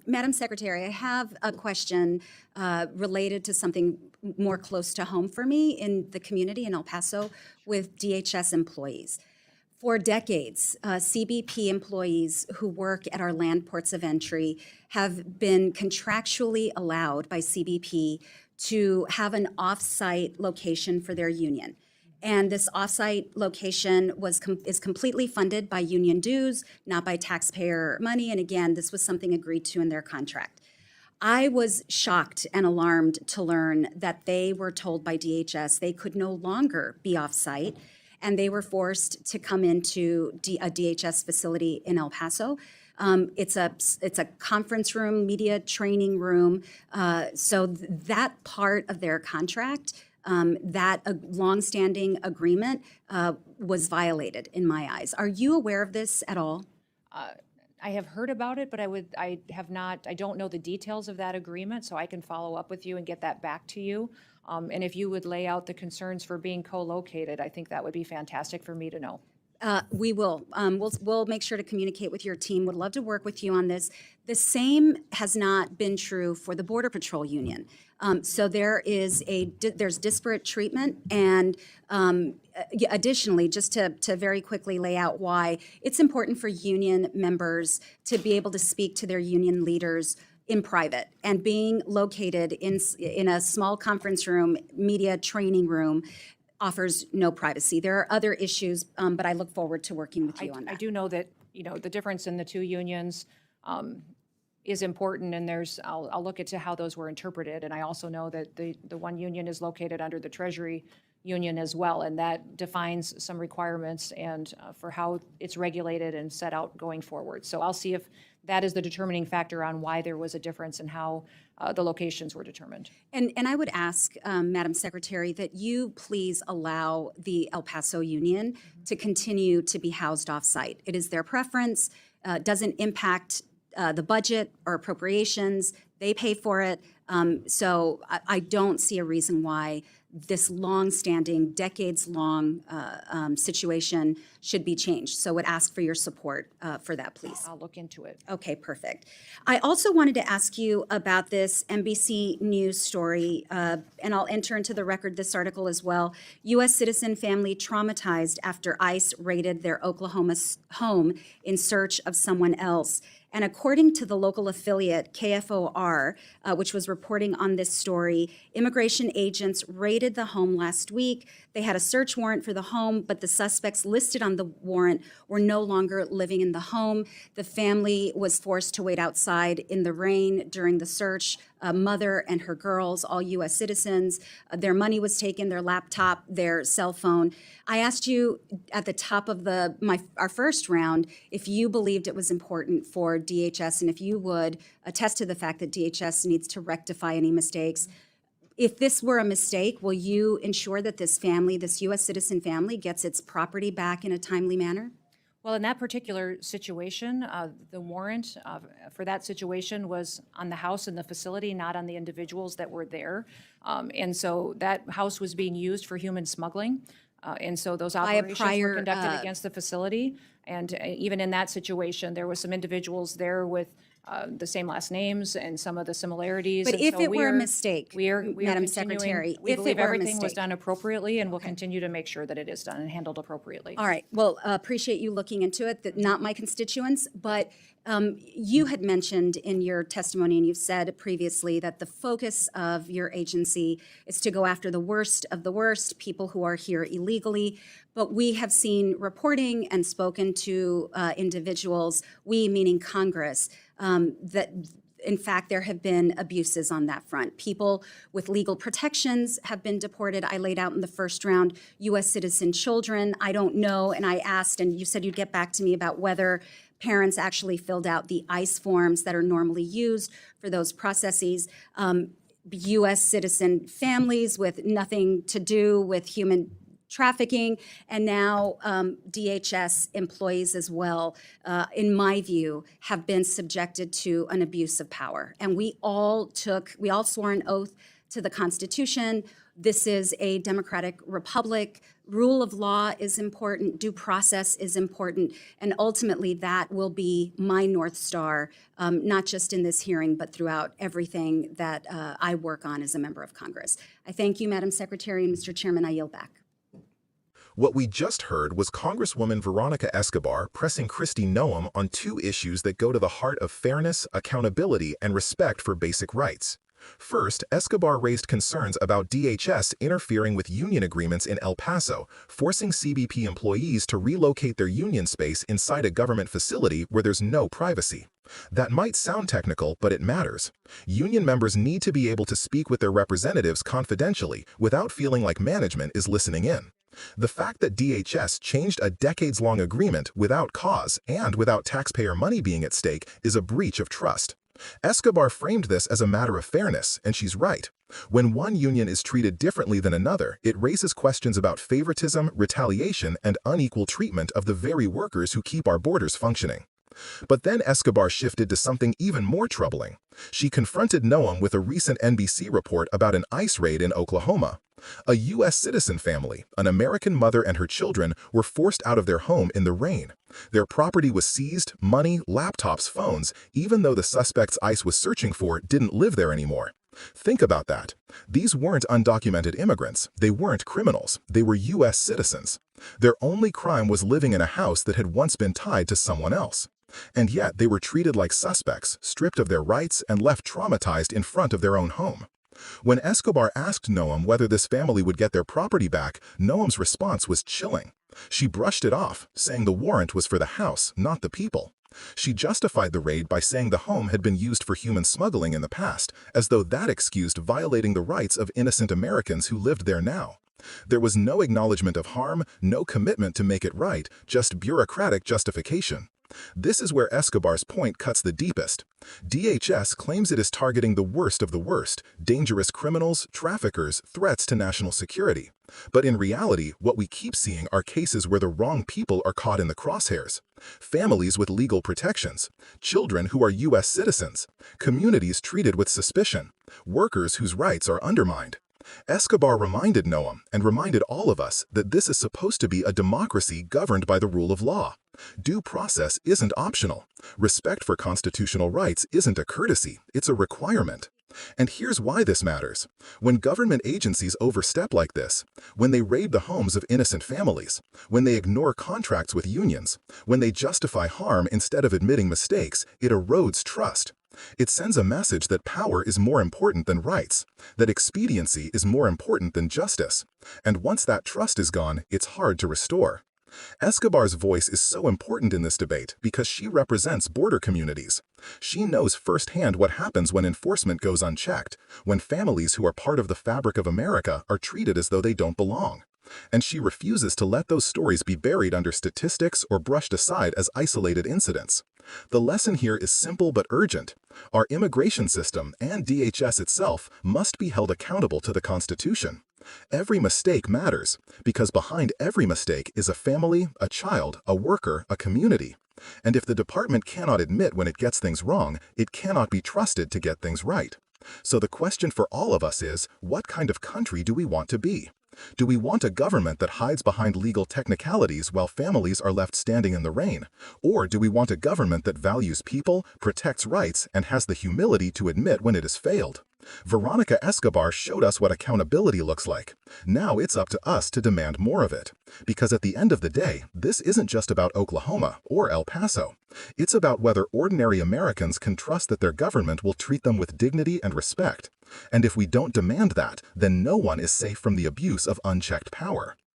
Madam Secretary, I have a question related to something more close to home for me in the community in El Paso with DHS employees. For decades, CBP employees who work at our land ports of entry have been contractually allowed by CBP to have an off-site location for their union. And this off-site location is completely funded by union dues, not by taxpayer money. And again, this was something agreed to in their contract. I was shocked and alarmed to learn that they were told by DHS they could no longer be off-site, and they were forced to come into a DHS facility in El Paso. It's a conference room, media training room. So that part of their contract, that longstanding agreement was violated in my eyes. Are you aware of this at all? I have heard about it, but I don't know the details of that agreement, so I can follow up with you and get that back to you. And if you would lay out the concerns for being co-located, I think that would be fantastic for me to know. We will. We'll make sure to communicate with your team. Would love to work with you on this. The same has not been true for the Border Patrol Union. So there's disparate treatment, and additionally, just to very quickly lay out why it's important for union members to be able to speak to their union leaders in private, and being located in a small conference room, media training room, offers no privacy. There are other issues, but I look forward to working with you on that. I do know that the difference in the two unions is important, and I'll look into how those were interpreted. And I also know that the one union is located under the Treasury Union as well, and that defines some requirements and for how it's regulated and set out going forward. So I'll see if that is the determining factor on why there was a difference in how the locations were determined. And I would ask, Madam Secretary, that you please allow the El Paso Union to continue to be housed off-site. It is their preference, doesn't impact the budget or appropriations. They pay for it. So I don't see a reason why this long-standing, decades-long situation should be changed. So would ask for your support for that, please. I'll look into it. Okay, perfect. I also wanted to ask you about this NBC News story, and I'll enter into the record this article as well. U.S. citizen family traumatized after ICE raided their Oklahoma home in search of someone else. And according to the local affiliate, KFOR, which was reporting on this story, immigration agents raided the home last week. They had a search warrant for the home, but the suspects listed on the warrant were no longer living in the home. The family was forced to wait outside in the rain during the search. A mother and her girls, all U.S. citizens. Their money was taken, their laptop, their cell phone. I asked you at the top of our first round if you believed it was important for DHS, and if you would attest to the fact that DHS needs to rectify any mistakes. If this were a mistake, will you ensure that this family, this U.S. citizen family, gets its property back in a timely manner? Well, in that particular situation, the warrant for that situation was on the house and the facility, not on the individuals that were there. And so that house was being used for human smuggling. And so those operations were conducted against the facility. And even in that situation, there were some individuals there with the same last names and some of the similarities. But if it were a mistake, Madam Secretary, we believe everything was done appropriately, and we'll continue to make sure that it is done and handled appropriately. All right. Well, appreciate you looking into it. That not my constituents, but you had mentioned in your testimony, and you've said previously, that the focus of your agency is to go after the worst of the worst, people who are here illegally. But we have seen reporting and spoken to individuals, we meaning Congress, that in fact there have been abuses on that front. People with legal protections have been deported. I laid out in the first round U.S. citizen children. I don't know, and I asked, and you said you'd get back to me about whether parents actually filled out the ICE forms that are normally used for those processes. U.S. citizen families with nothing to do with human trafficking, and now DHS employees as well, in my view, have been subjected to an abuse of power. And we all swore an oath to the Constitution, This is a democratic republic. Rule of law is important. Due process is important. And ultimately, that will be my North Star, not just in this hearing, but throughout everything that I work on as a member of Congress. I thank you, Madam Secretary, and Mr. Chairman, I yield back. What we just heard was Congresswoman Veronica Escobar pressing Kristi Noem on two issues that go to the heart of fairness, accountability, and respect for basic rights. First, Escobar raised concerns about DHS interfering with union agreements in El Paso, forcing CBP employees to relocate their union space inside a government facility where there's no privacy. That might sound technical, but it matters. Union members need to be able to speak with their representatives confidentially without feeling like management is listening in. The fact that DHS changed a decades-long agreement without cause and without taxpayer money being at stake is a breach of trust. Escobar framed this as a matter of fairness, and she's right. When one union is treated differently than another, it raises questions about favoritism, retaliation, and unequal treatment of the very workers who keep our borders functioning. But then Escobar shifted to something even more troubling. She confronted Noem with a recent NBC report about an ICE raid in Oklahoma. A U.S. citizen family, an American mother and her children, were forced out of their home in the rain. Their property was seized, money, laptops, phones, even though the suspects ICE was searching for didn't live there anymore. Think about that. These weren't undocumented immigrants. They weren't criminals. They were U.S. citizens. Their only crime was living in a house that had once been tied to someone else. And yet they were treated like suspects, stripped of their rights, and left traumatized in front of their own home. When Escobar asked Noem whether this family would get their property back, Noem's response was chilling. She brushed it off, saying the warrant was for the house, not the people. She justified the raid by saying the home had been used for human smuggling in the past, as though that excused violating the rights of innocent Americans who lived there now. There was no acknowledgement of harm, no commitment to make it right, just bureaucratic justification. This is where Escobar's point cuts the deepest. DHS claims it is targeting the worst of the worst, dangerous criminals, traffickers, threats to national security. But in reality, what we keep seeing are cases where the wrong people are caught in the crosshairs. Families with legal protections, children who are U.S. citizens, communities treated with suspicion, workers whose rights are undermined. Escobar reminded Noem, and reminded all of us, that this is supposed to be a democracy governed by the rule of law. Due process isn't optional. Respect for constitutional rights isn't a courtesy, it's a requirement. And here's why this matters. When government agencies overstep like this, when they raid the homes of innocent families, when they ignore contracts with unions, when they justify harm instead of admitting mistakes, it erodes trust. It sends a message that power is more important than rights, that expediency is more important than justice. And once that trust is gone, it's hard to restore. Escobar's voice is so important in this debate because she represents border communities. She knows firsthand what happens when enforcement goes unchecked, when families who are part of the fabric of America are treated as though they don't belong. And she refuses to let those stories be buried under statistics or brushed aside as isolated incidents. The lesson here is simple but urgent. Our immigration system and DHS itself must be held accountable to the Constitution. Every mistake matters, because behind every mistake is a family, a child, a worker, a community. And if the department cannot admit when it gets things wrong, it cannot be trusted to get things right. So the question for all of us is, what kind of country do we want to be? Do we want a government that hides behind legal technicalities while families are left standing in the rain? Or do we want a government that values people, protects rights, and has the humility to admit when it has failed? Veronica Escobar showed us what accountability looks like. Now it's up to us to demand more of it. Because at the end of the day, this isn't just about Oklahoma or El Paso. It's about whether ordinary Americans can trust that their government will treat them with dignity and respect. And if we don't demand that, then no one is safe from the abuse of unchecked power.